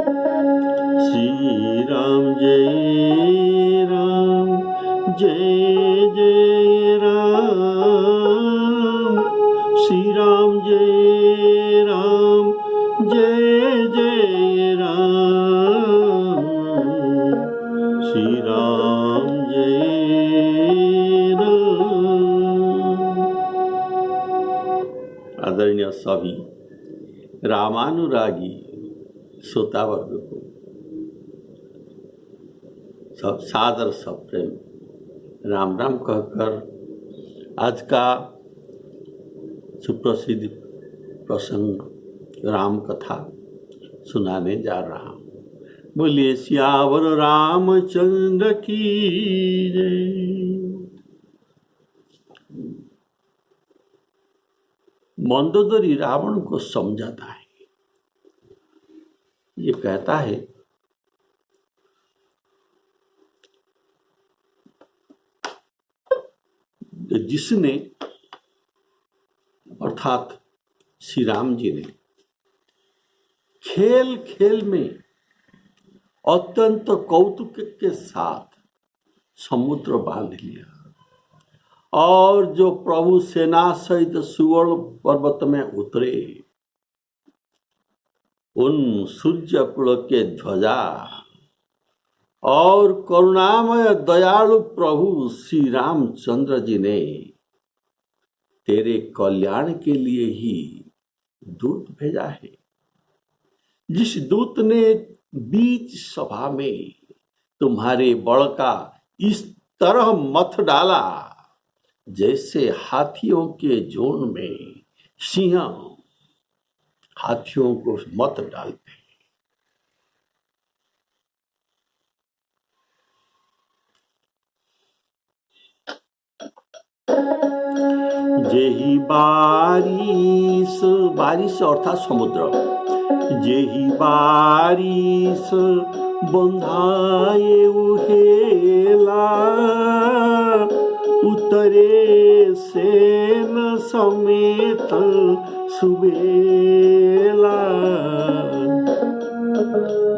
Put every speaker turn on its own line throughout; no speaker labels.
श्री राम जय राम, जय जय राम। श्री राम जय राम, जय जय राम। श्री राम जय राम। आदरणीय सभी रामानुरागी श्रोता वर्ग को सब सादर सप्रेम राम राम कहकर आज का सुप्रसिद्ध प्रसंग राम कथा सुनाने जा रहा हूँ। बोलिए सियावर रामचंद्र की जय। मंदोदरी रावण को समझाता है। ये कहता है जिसने अर्थात श्री राम जी ने खेल खेल में अत्यंत कौतुक के साथ समुद्र बांध लिया और जो प्रभु सेना सहित सुवर्ण पर्वत में उतरे, उन सूर्य कुल के ध्वजा और करुणामय दयालु प्रभु श्री रामचंद्र जी ने तेरे कल्याण के लिए ही दूत भेजा है। जिस दूत ने बीच सभा में तुम्हारे बल का इस तरह मथ डाला जैसे हाथियों के झुंड में सिंह हाथियों को मत डालते। जेहि बारिश, बारिश अर्थात समुद्र, जेहि बारिश बंधाए उहेला, उतरे सेन समेत सुबेला।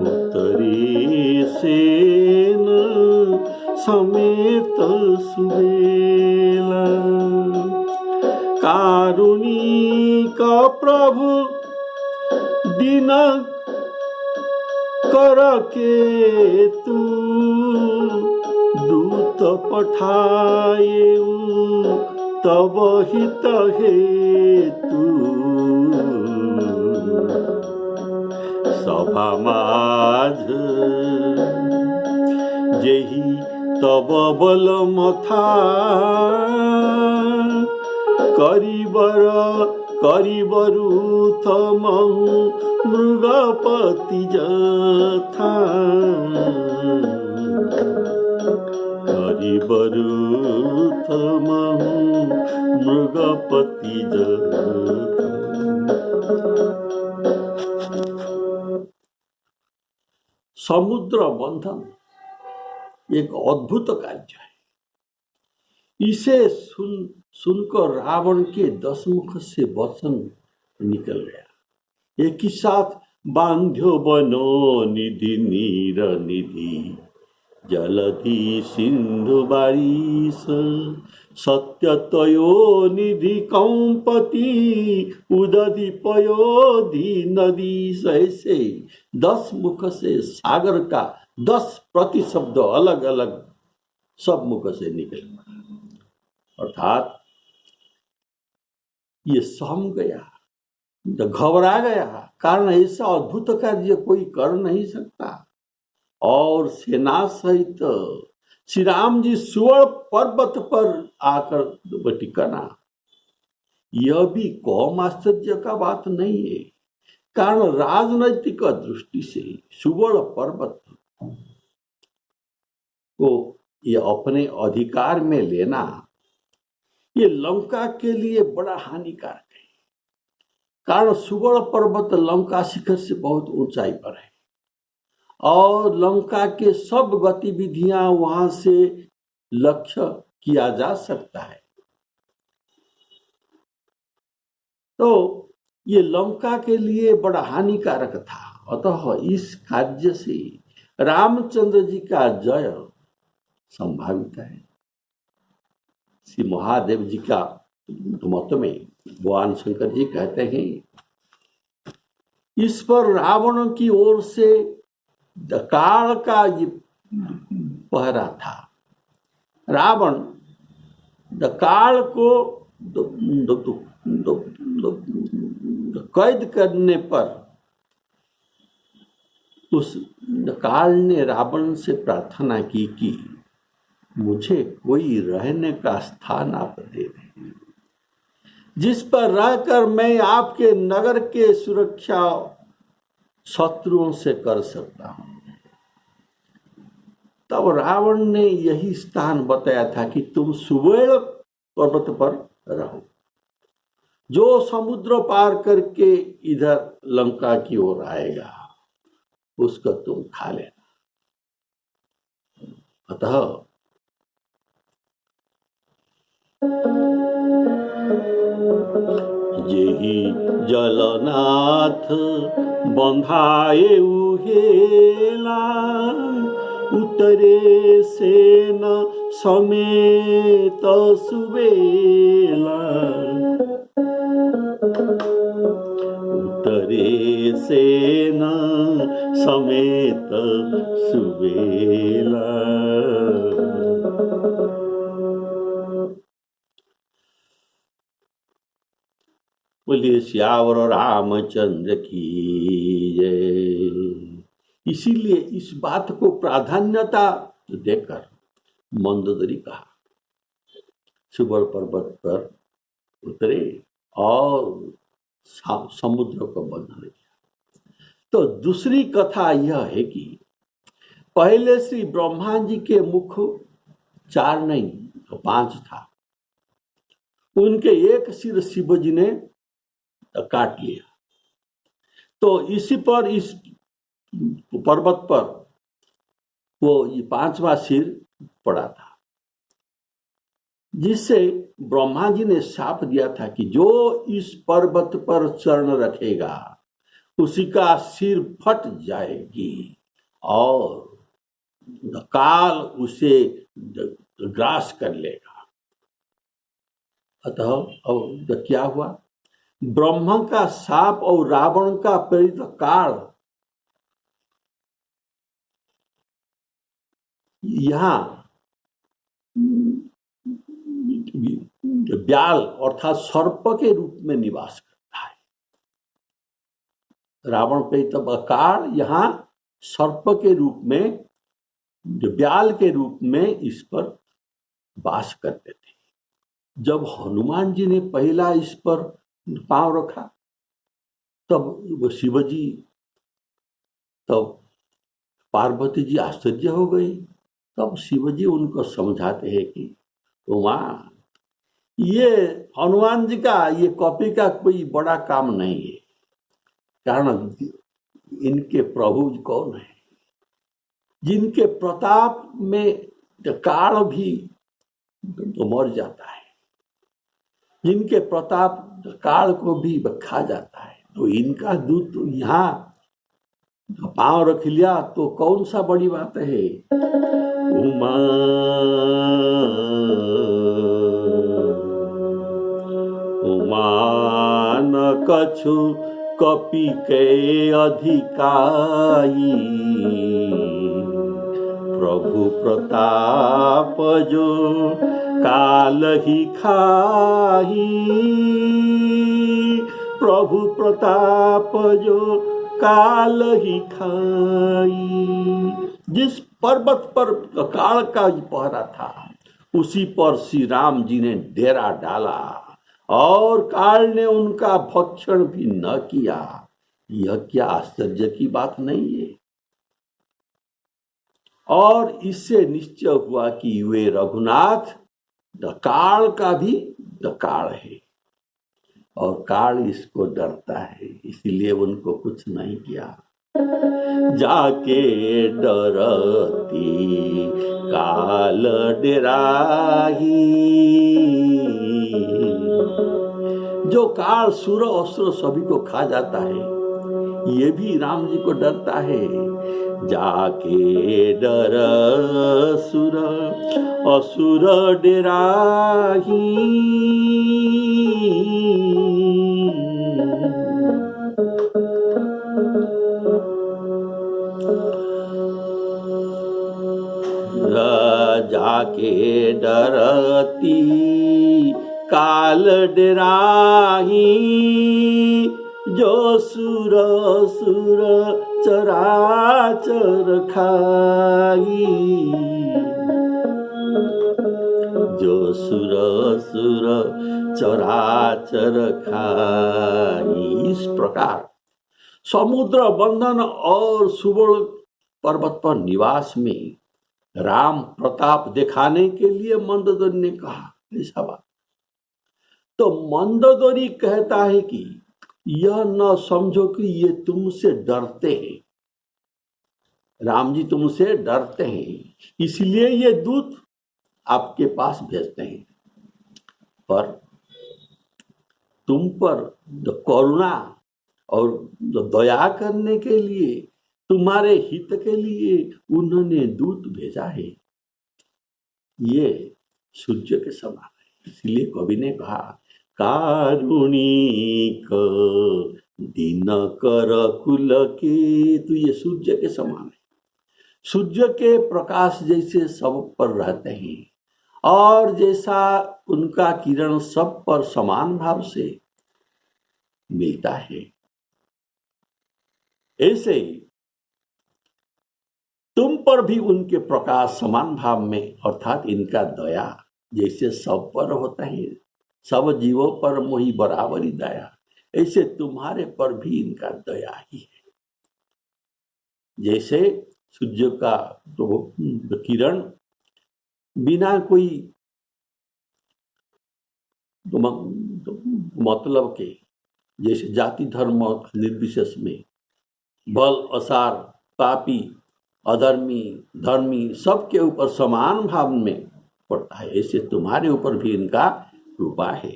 उतरे सेन समेत सुबेला। कारुणिक प्रभु दीन कर के तू दूत पठाए तब हित हेतु। सभा माझ जेहि तब बल मथा, करिबरु तमहु मृगपति जथा। करिबरु तमहु मृगपति जथा। समुद्र बंधन एक अद्भुत कार्य है। इसे सुनकर रावण के 10 मुख से वचन निकल गया। एक ही साथ बांध्यो बनो निधि नीर निधि, जलधि सिंधु बारिश, सत्यतयो निधि कौपति, उदधि पयोधि नदी। ऐसे 10 मुख से सागर का 10 प्रतिशब्द अलग अलग सब मुख से निकल पड़ा। अर्थात ये सहम गया, घबरा गया, कारण ऐसा अद्भुत कार्य कोई कर नहीं सकता। और सेना सहित श्री राम जी सुवर्ण पर्वत पर आकर टिकाना, यह भी कम आश्चर्य का बात नहीं है। कारण राजनैतिक दृष्टि से सुवर्ण पर्वत को ये अपने अधिकार में लेना, ये लंका के लिए बड़ा हानिकारक है। कारण सुवर्ण पर्वत लंका शिखर से बहुत ऊंचाई पर है और लंका के सब गतिविधियां वहां से लक्ष्य किया जा सकता है। तो ये लंका के लिए बड़ा हानिकारक था। अतः इस कार्य से रामचंद्र जी का जय संभावित है। श्री महादेव जी का मत में भगवान शंकर जी कहते हैं, इस पर रावण की ओर से काल का ये पहरा था। रावण काल को कैद करने पर उस काल ने रावण से प्रार्थना की कि मुझे कोई रहने का स्थान आप दे दें, जिस पर रहकर मैं आपके नगर के सुरक्षा शत्रुओं से कर सकता हूं। तब रावण ने यही स्थान बताया था कि तुम सुवर्ण पर्वत पर रहो, जो समुद्र पार करके इधर लंका की ओर आएगा उसको तुम खा लेना। अतः जेहि जलनाथ बंधाए उहेला, उतरे सेन समेत सुबेला। उतरे सेन समेत सुबेला। बोलिए श्यावर रामचंद्र की जय। इसीलिए इस बात को प्राधान्यता देकर मंदोदरी कहा, सुवर्ण पर्वत पर उतरे और समुद्र को बंधन किया। तो दूसरी कथा यह है कि पहले श्री ब्रह्मा जी के मुख 4 नहीं तो 5 था। उनके एक सिर शिव जी ने काट लिया, तो इसी पर इस पर्वत पर वो ये 5वां सिर पड़ा था, जिससे ब्रह्मा जी ने शाप दिया था कि जो इस पर्वत पर चरण रखेगा उसी का सिर फट जाएगी और काल उसे ग्रास कर लेगा। अतः अब क्या हुआ, ब्रह्मा का शाप और रावण का प्रेरित काल यहां ब्याल अर्थात सर्प के रूप में निवास करता है। रावण प्रेरित काल यहां सर्प के रूप में, ब्याल के रूप में इस पर वास करते थे। जब हनुमान जी ने पहला इस पर पांव रखा तब वो शिवजी, तब पार्वती जी आश्चर्य हो गई। तब शिवजी उनको समझाते हैं कि उमा, ये हनुमान जी का ये कॉपी का कोई बड़ा काम नहीं है, कारण इनके प्रभु कौन है, जिनके प्रताप में काल भी तो मर जाता है, जिनके प्रताप काल को भी खा जाता है, तो इनका दूत तो यहाँ पांव रख लिया तो कौन सा बड़ी बात है। उमा उमान कछु कपि के अधिकाई, प्रभु प्रताप जो काल ही खाही, प्रभु प्रताप जो काल ही खाई। जिस पर्वत पर काल का पहरा था उसी पर श्री राम जी ने डेरा डाला और काल ने उनका भक्षण भी न किया। यह क्या आश्चर्य की बात नहीं है। और इससे निश्चय हुआ कि वे रघुनाथ काल का भी काल है और काल इसको डरता है, इसलिए उनको कुछ नहीं किया। जाके डरती काल डेराही, जो काल सुर असुर सभी को खा जाता है, ये भी राम जी को डरता है। जाके डर सुर असुर डेराही, जाके डरती काल डेराही, जो सुर सुर चराचर खाई, जो सुर सुर चराचर खाई। इस प्रकार समुद्र बंधन और सुवर्ण पर्वत पर निवास में राम प्रताप दिखाने के लिए मंदोदरी ने कहा ऐसा बात। तो मंदोदरी कहता है कि यह न समझो कि ये तुमसे डरते हैं, राम जी तुमसे डरते हैं, इसलिए ये दूत आपके पास भेजते हैं, पर तुम पर करुणा और दया करने के लिए, तुम्हारे हित के लिए उन्होंने दूत भेजा है। ये सूर्य के समान है। इसलिए कवि ने कहा कारुणिक दिनकर कुल के, तो ये सूर्य के समान है। सूर्य के प्रकाश जैसे सब पर रहते हैं और जैसा उनका किरण सब पर समान भाव से मिलता है, ऐसे ही तुम पर भी उनके प्रकाश समान भाव में अर्थात इनका दया जैसे सब पर होता है, सब जीवों पर मोही बराबरी दया, ऐसे तुम्हारे पर भी इनका दया ही है। जैसे सूर्य का तो किरण बिना कोई मतलब के, जैसे जाति धर्म निर्विशेष में बल असार पापी अधर्मी धर्मी सबके ऊपर समान भाव में पड़ता है, ऐसे तुम्हारे ऊपर भी इनका कृपा है।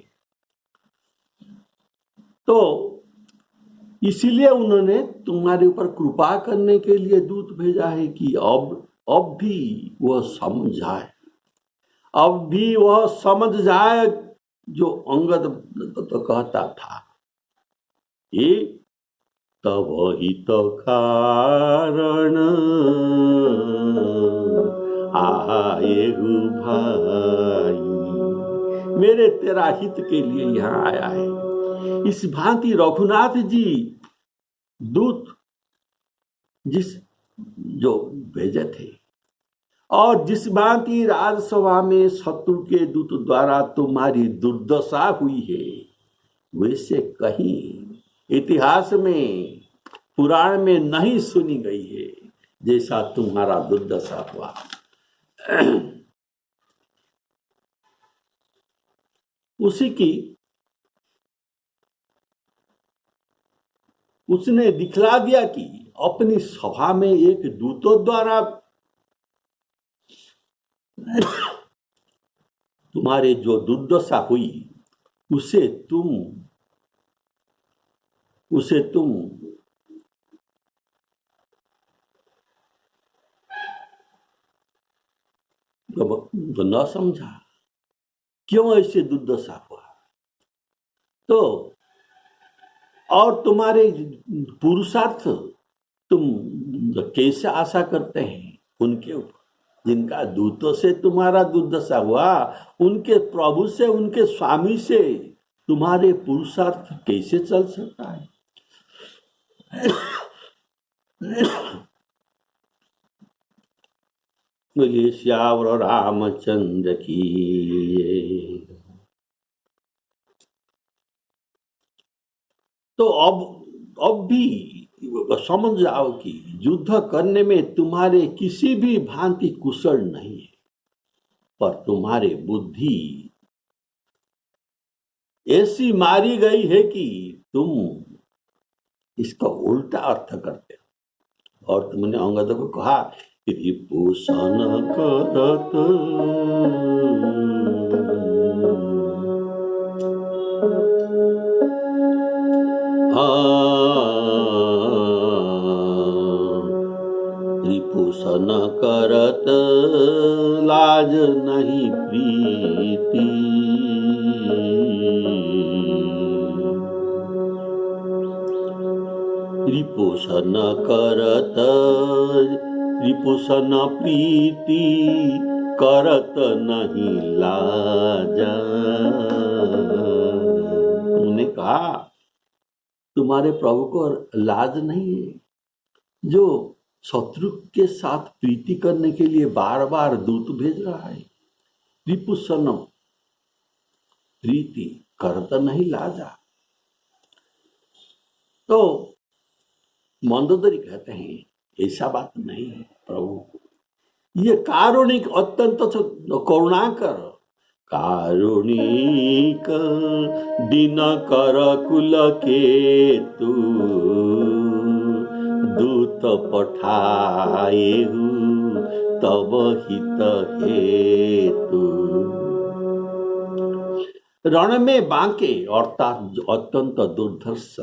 तो इसीलिए उन्होंने तुम्हारे ऊपर कृपा करने के लिए दूत भेजा है कि अब भी वह समझ जाए, अब भी वह समझ जाए जो अंगद तो कहता था, ये तब हित कारण आए भाई, मेरे तेरा हित के लिए यहाँ आया है। इस भांति रघुनाथ जी दूत जो भेजे थे, और जिस भांति राजसभा में शत्रु के दूत द्वारा तुम्हारी दुर्दशा हुई है, वैसे कहीं इतिहास में पुराण में नहीं सुनी गई है जैसा तुम्हारा दुर्दशा हुआ। उसने दिखला दिया कि अपनी सभा में एक दूतों द्वारा तुम्हारे जो दुर्दशा हुई उसे तुम न समझा, क्यों ऐसे दुर्दशा हुआ। तो और तुम्हारे पुरुषार्थ तुम कैसे आशा करते हैं उनके ऊपर जिनका दूतों से तुम्हारा दुर्दशा हुआ, उनके प्रभु से उनके स्वामी से तुम्हारे पुरुषार्थ कैसे चल सकता है। बोलिए श्यावर रामचंद्र की। तो अब भी समझ जाओ कि युद्ध करने में तुम्हारे किसी भी भांति कुशल नहीं है, पर तुम्हारे बुद्धि ऐसी मारी गई है कि तुम इसका उल्टा अर्थ करते हो। और तुमने अंगद को कहा रिपुसन करत रिपुसन करत लाज नहीं प्रीति। रिपुसन करत रिपुसन प्रीति करत नहीं लाजा। उन्होंने कहा तुम्हारे प्रभु को लाज नहीं है जो शत्रु के साथ प्रीति करने के लिए बार बार दूत भेज रहा है। रिपुसन प्रीति करत नहीं लाजा। तो मंदोदरी कहते हैं ऐसा बात नहीं है प्रभु, ये कारुणिक अत्यंत करुणाकर कारुणिक दिन कर कुल के तू दूत पठाए तब हित हेतु। रण में बांके अर्थात अत्यंत दुर्धर्ष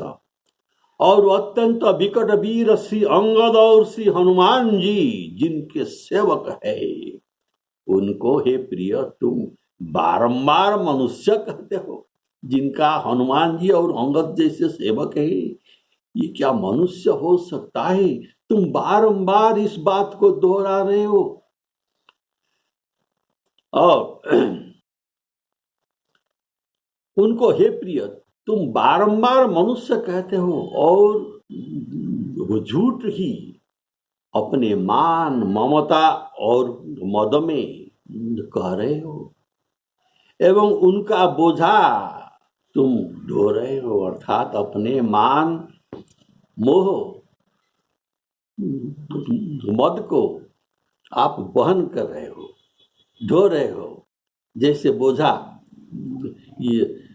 और अत्यंत विकट वीर श्री अंगद और श्री हनुमान जी जिनके सेवक है, उनको हे प्रिय तुम बारंबार मनुष्य कहते हो। जिनका हनुमान जी और अंगद जैसे सेवक है, ये क्या मनुष्य हो सकता है? तुम बारंबार इस बात को दोहरा रहे हो। और उनको हे प्रिय तुम बारंबार मनुष्य कहते हो और वो झूठ ही अपने मान ममता और मद में कह रहे हो, एवं उनका बोझा तुम ढो रहे हो, अर्थात अपने मान मोह मद को आप वहन कर रहे हो, ढो रहे हो। जैसे बोझा ये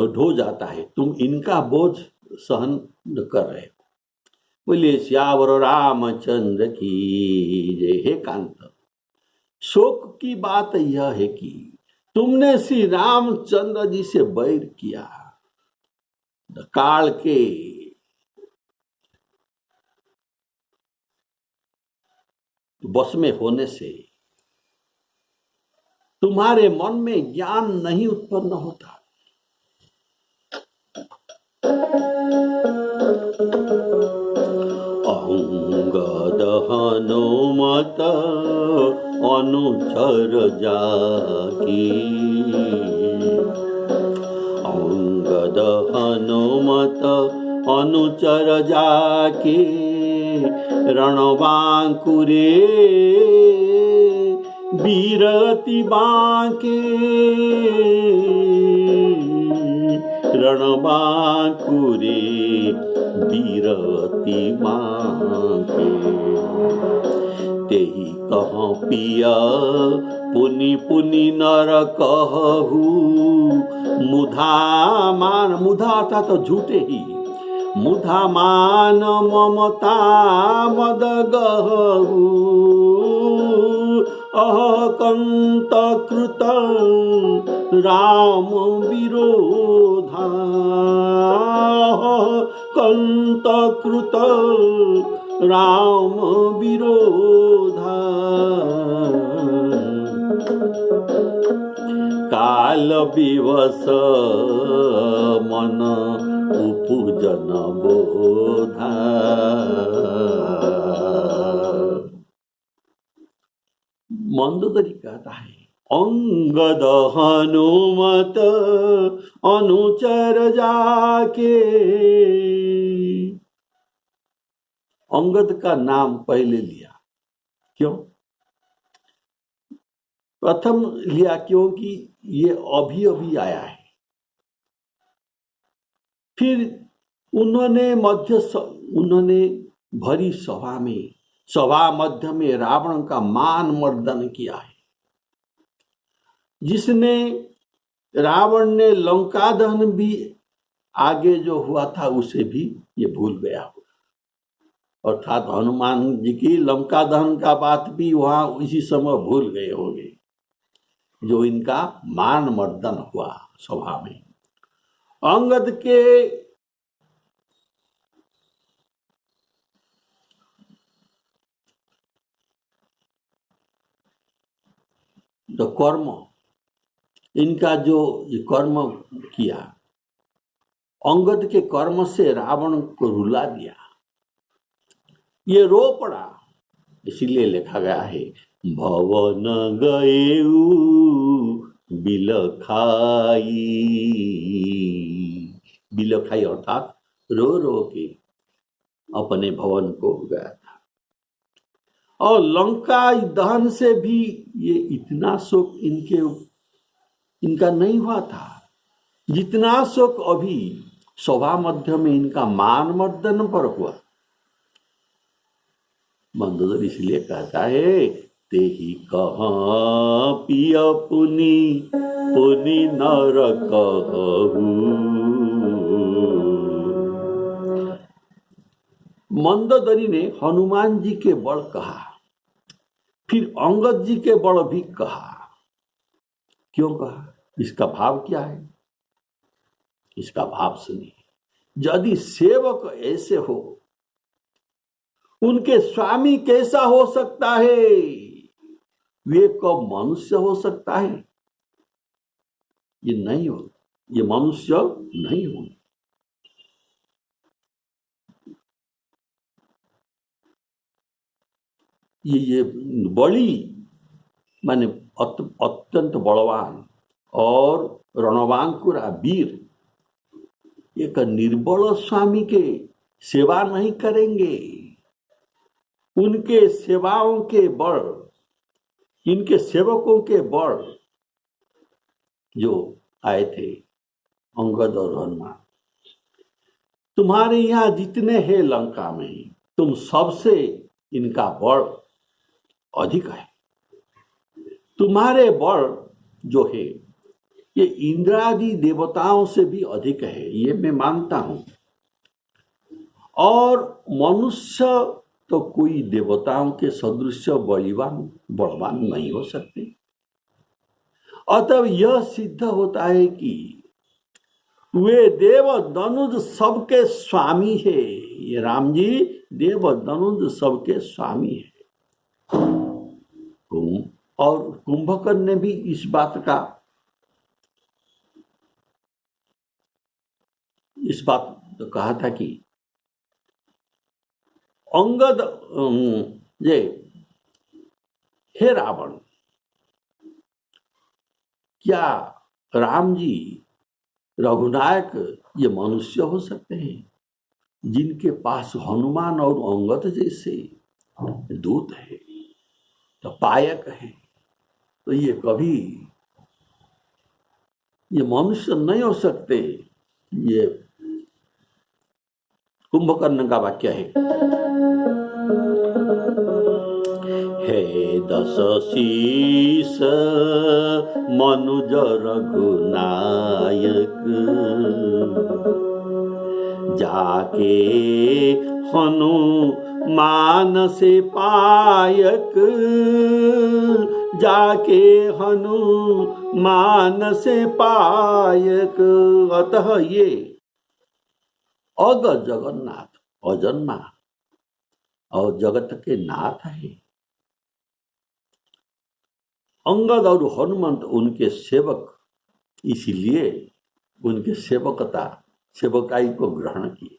ढो जाता है, तुम इनका बोझ सहन कर रहे हो। बोलिए श्यावर रामचंद्र की जय। हे कांत, शोक की बात यह है कि तुमने श्री रामचंद्र जी से बैर किया। काल के बस में होने से तुम्हारे मन में ज्ञान नहीं उत्पन्न होता। अंगद हनुमत अनुचर जाकी। अंगद हनुमत अनुचर जाके रणबांकुरे वीरति बांके। रणबांकुरे वीरति बांके। तेहि कह पिया पुनि पुनि नर कहू। मुधा मान, मुधा अर्थात तो झूठे ही, मुधा मान ममता मद गहू। अहकंत कृत राम विरोधा। कंत कृत राम विरोधा। काल विवश मन उपजन बोधा। मंदोदरी कहता है अंगद हनुमत अनुचर जाके। अंगद का नाम पहले लिया, क्यों? प्रथम लिया क्योंकि ये अभी अभी आया है। फिर उन्होंने भरी सभा मध्य में रावण का मान मर्दन किया है, जिसने रावण ने लंका दहन भी आगे जो हुआ था उसे भी ये भूल गया हो। अर्थात हनुमान जी की लंका दहन का बात भी वहां इसी समय भूल गए होंगे, जो इनका मान मर्दन हुआ सभा में। अंगद के तो कर्म, इनका जो ये कर्म किया, अंगद के कर्म से रावण को रुला दिया, ये रो पड़ा। इसीलिए लिखा गया है, भवन गएऊ बिलखाई। बिलखाई अर्थात रो रो के अपने भवन को गया था। और लंका दहन से भी ये इतना शोक इनका नहीं हुआ था जितना शोक अभी सभा मध्य में इनका मान मर्दन पर हुआ। मंदोदर इसलिए कहता है, ते ही कहाँ पिय पुनि पुनि नर कहू। मंदोदरी ने हनुमान जी के बल कहा, फिर अंगद जी के बल भी कहा। क्यों कहा? इसका भाव क्या है? इसका भाव सुनिए। यदि सेवक ऐसे हो, उनके स्वामी कैसा हो सकता है? वे कब मनुष्य हो सकता है? ये नहीं हो, ये मनुष्य नहीं हो। ये बड़ी माने अत्यंत बलवान और रणवांकुरा वीर एक निर्बल स्वामी के सेवा नहीं करेंगे। उनके सेवाओं के बल, इनके सेवकों के बल जो आए थे अंगद और हनुमान, तुम्हारे यहां जितने हैं लंका में, तुम सबसे इनका बल अधिक है। तुम्हारे बल जो है ये इंद्रादि देवताओं से भी अधिक है, ये मैं मानता हूं। और मनुष्य तो कोई देवताओं के सदृश बलवान नहीं हो सकते। अतः यह सिद्ध होता है कि वे देव दनुज सबके स्वामी है। ये राम जी देव दनुज सबके स्वामी है। और कुंभकर्ण ने भी इस बात तो कहा था कि अंगद ये हे रावण, क्या राम जी रघुनायक ये मनुष्य हो सकते हैं जिनके पास हनुमान और अंगद जैसे दूत है, तो पायक है? तो ये कभी ये मनुष्य नहीं हो सकते। ये कुंभकर्ण का वाक्य है। हे दस शीस मनुज रघुनायक, जाके हनुमान से पायक, जाके हनुमान से पायक। अतः ये अगर जगन्नाथ अजन्मा और जगत के नाथ है। अंगद और हनुमंत उनके सेवक, इसलिए उनके सेवकाई को ग्रहण किए।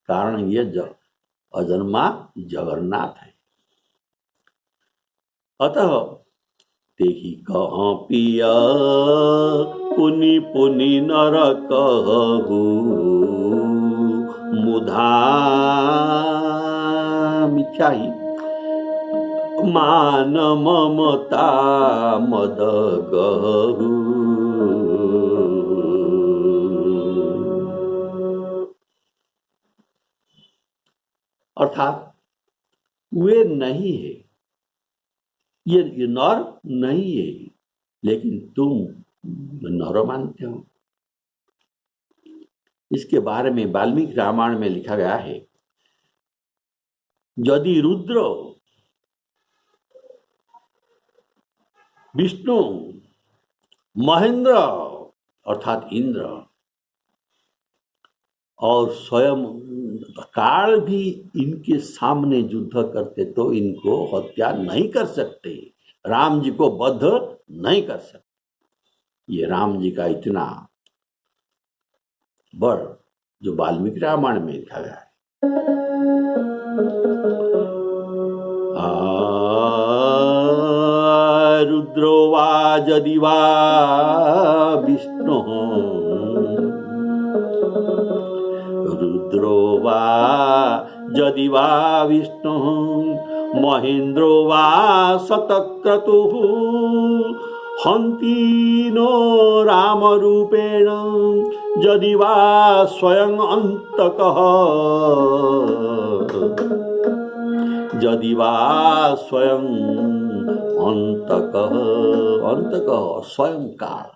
कारण ये अजन्मा जगन्नाथ है। अतः तेहि कहाँ पिया पुनि पुनि नर कहू, मुधा मिथ्या ही मान ममता मद गहू। अर्थात वे नहीं है, ये नर नहीं है, लेकिन तुम नर मानते हो। इसके बारे में वाल्मीकि रामायण में लिखा गया है, यदि रुद्र, विष्णु, महेंद्र अर्थात इंद्र और स्वयं काल भी इनके सामने युद्ध करते तो इनको हत्या नहीं कर सकते। राम जी को बद्ध नहीं कर सकते। ये राम जी का इतना बड़ जो वाल्मीकि रामायण में लिखा गया है। रुद्रो वा यदि वा विष्णु, रुद्रो वा यदि वा विष्णु, महेन्द्रो वा शतक्रतुः, हन्ति नो राम रूपेण यदि वा स्वयं अंतकः, यदि वा स्वयं अंतकः। अंतकः स्वयं काल,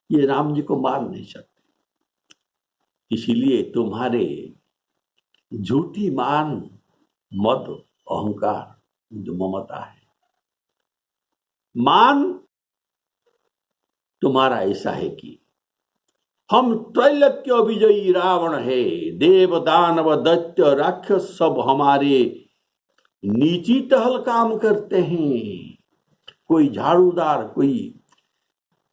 ये राम जी को मार नहीं सकते। इसीलिए तुम्हारे झूठी मान, मद, अहंकार, जो ममता है, मान तुम्हारा ऐसा है कि हम त्रैलोक्य विजयी रावण है, देव दानव दैत्य राक्षस सब हमारे नीची टहल काम करते हैं। कोई झाड़ूदार, कोई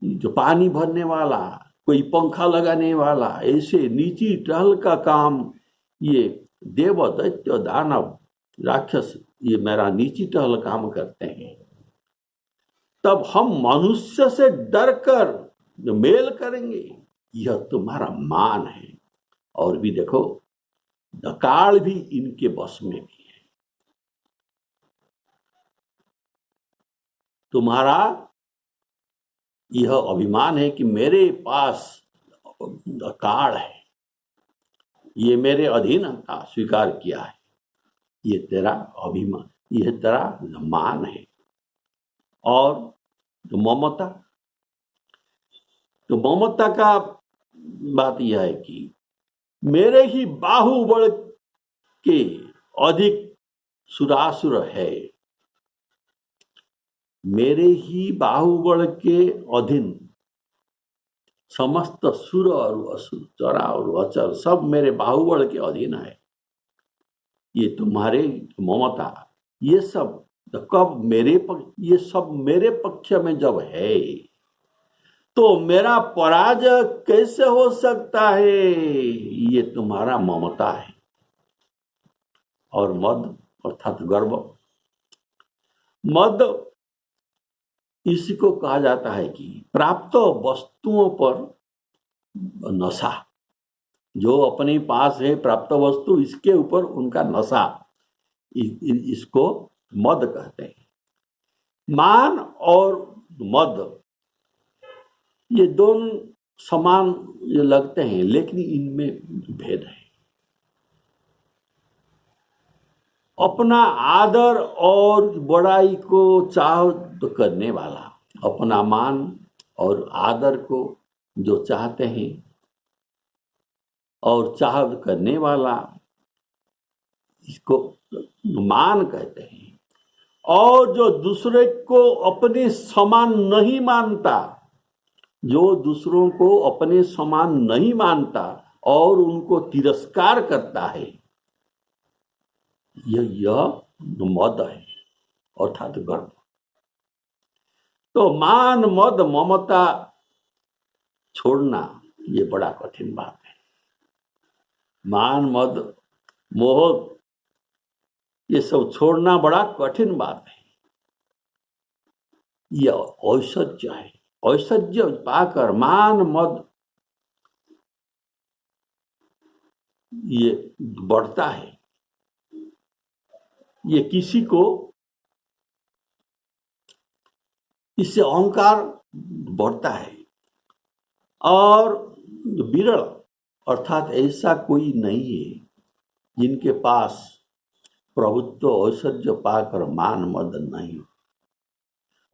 जो पानी भरने वाला, कोई पंखा लगाने वाला, ऐसे नीची टहल का काम ये देव दैत्य दानव राक्षस ये मेरा नीची टहल काम करते हैं। तब हम मनुष्य से डरकर जो मेल करेंगे, यह तुम्हारा मान है। और भी देखो, काल भी इनके बस में भी है। तुम्हारा यह अभिमान है कि मेरे पास काल है, ये मेरे अधीन का स्वीकार किया है, ये तेरा अभिमान, यह तेरा मान है। और तो ममता, तो ममता का बात यह है कि मेरे ही बाहुबल के अधिक सुरासुर है, मेरे ही बाहुबल के अधीन समस्त सुर और असुर, चरा और अचर सब मेरे बाहुबल के अधीन है। ये तुम्हारे ममता, ये सब कब मेरे ये सब मेरे पक्ष में जब है, तो मेरा पराजय कैसे हो सकता है? ये तुम्हारा ममता है। और मद अर्थात गर्व, मद इसी को कहा जाता है कि प्राप्त वस्तुओं पर नशा, जो अपने पास है प्राप्त वस्तु, इसके ऊपर उनका नशा, इसको मद कहते हैं। मान और मद ये दोनों समान ये लगते हैं, लेकिन इनमें भेद है। अपना आदर और बड़ाई को चाह करने वाला, अपना मान और आदर को जो चाहते हैं और चाह करने वाला, इसको मान कहते हैं। और जो दूसरे को अपने समान नहीं मानता, जो दूसरों को अपने समान नहीं मानता और उनको तिरस्कार करता है, यह मद है अर्थात गर्व। तो मान मद ममता छोड़ना ये बड़ा कठिन बात है। मान मद मोह ये सब छोड़ना बड़ा कठिन बात है। यह ऐश्वर्य है, ऐश्वर्य पाकर मान मद ये बढ़ता है। ये किसी को इससे अहंकार बढ़ता है। और विरल अर्थात ऐसा कोई नहीं है जिनके पास प्रभुत्व ऐश्वर्य पाकर मान मद नहीं,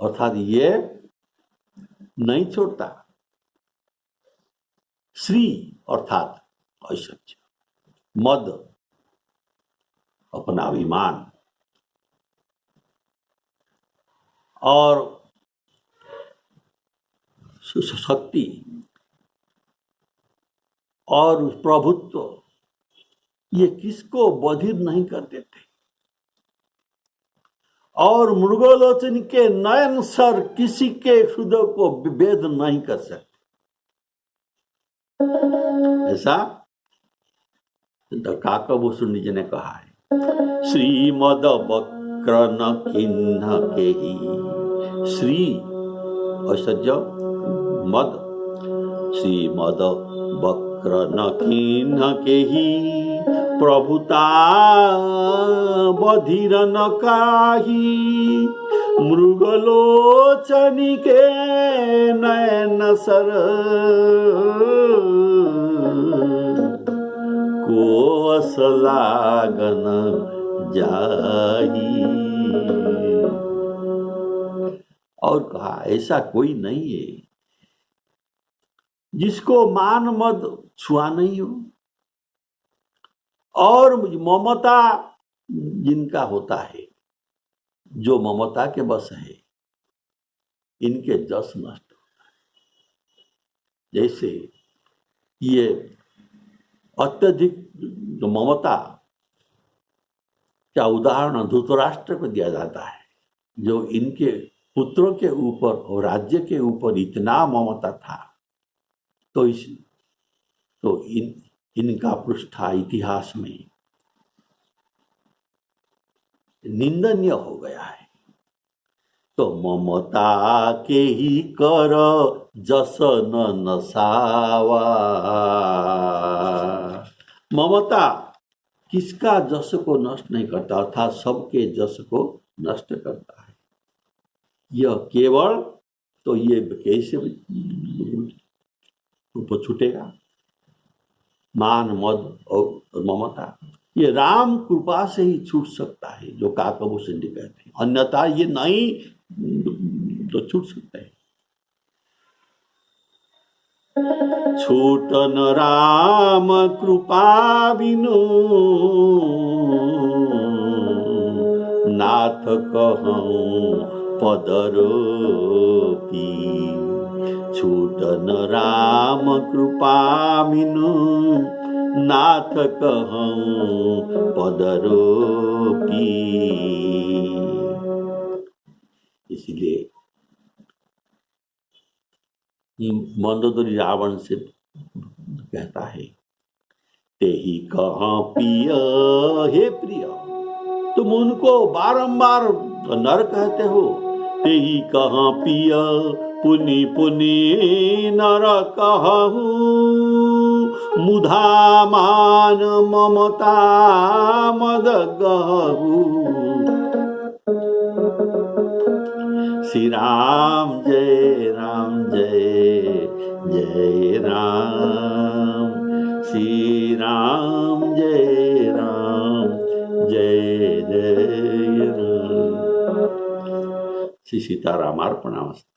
अर्थात ये नहीं छोड़ता। श्री अर्थात ऐश्वर्य, मद अपना अभिमान, और शक्ति और प्रभुत्व, ये किसको बधिर नहीं कर देते। और मृगलोचन के नयन सर किसी के हृदय को भेद नहीं कर सकते। ऐसा काकभूषण जी ने कहा है। श्रीमद वक्र न किन्ह के ही, श्री ऐश्वर्य मद, श्रीमद वक्र न किन्ह के ही, प्रभुता बधिर न काही, मृगलोचनी के नयन सर को असलागन जाही। और कहा ऐसा कोई नहीं है जिसको मान मद छुआ नहीं हो, और ममता जिनका होता है, जो ममता के बस है, इनके जस नष्ट होता है। जैसे ये अत्यधिक जो ममता का उदाहरण धृतराष्ट्र को दिया जाता है, जो इनके पुत्रों के ऊपर और राज्य के ऊपर इतना ममता था, तो इनका पृष्ठा इतिहास में निंदनीय हो गया है। तो ममता के ही कर जस न नसावा। ममता किसका जस को नष्ट नहीं करता, अर्थात सबके जस को नष्ट करता है। यह केवल तो ये कैसे छूटेगा? मान मद और ममता ये राम कृपा से ही छूट सकता है, जो काकभूषण जी कहते हैं, अन्यथा ये नहीं तो छूट सकता है। छूटन राम कृपा बिनु, नाथ कहूँ पदरोपी। छूटन राम कृपा बिनु, नाथ कहूँ पदरोपी। इसलिए मंदोदरी रावण से कहता है, ते ही कहाँ पिय हे प्रिय। तुम उनको बारंबार नर कहते हो। ते ही कहाँ पिय पुनि पुनि नर कहूँ, मुधा मान ममता मद गहू। श्री राम जय राम जय जय राम, श्री राम जय राम जय जय राम। श्री सीतारामार्पणामस्तु।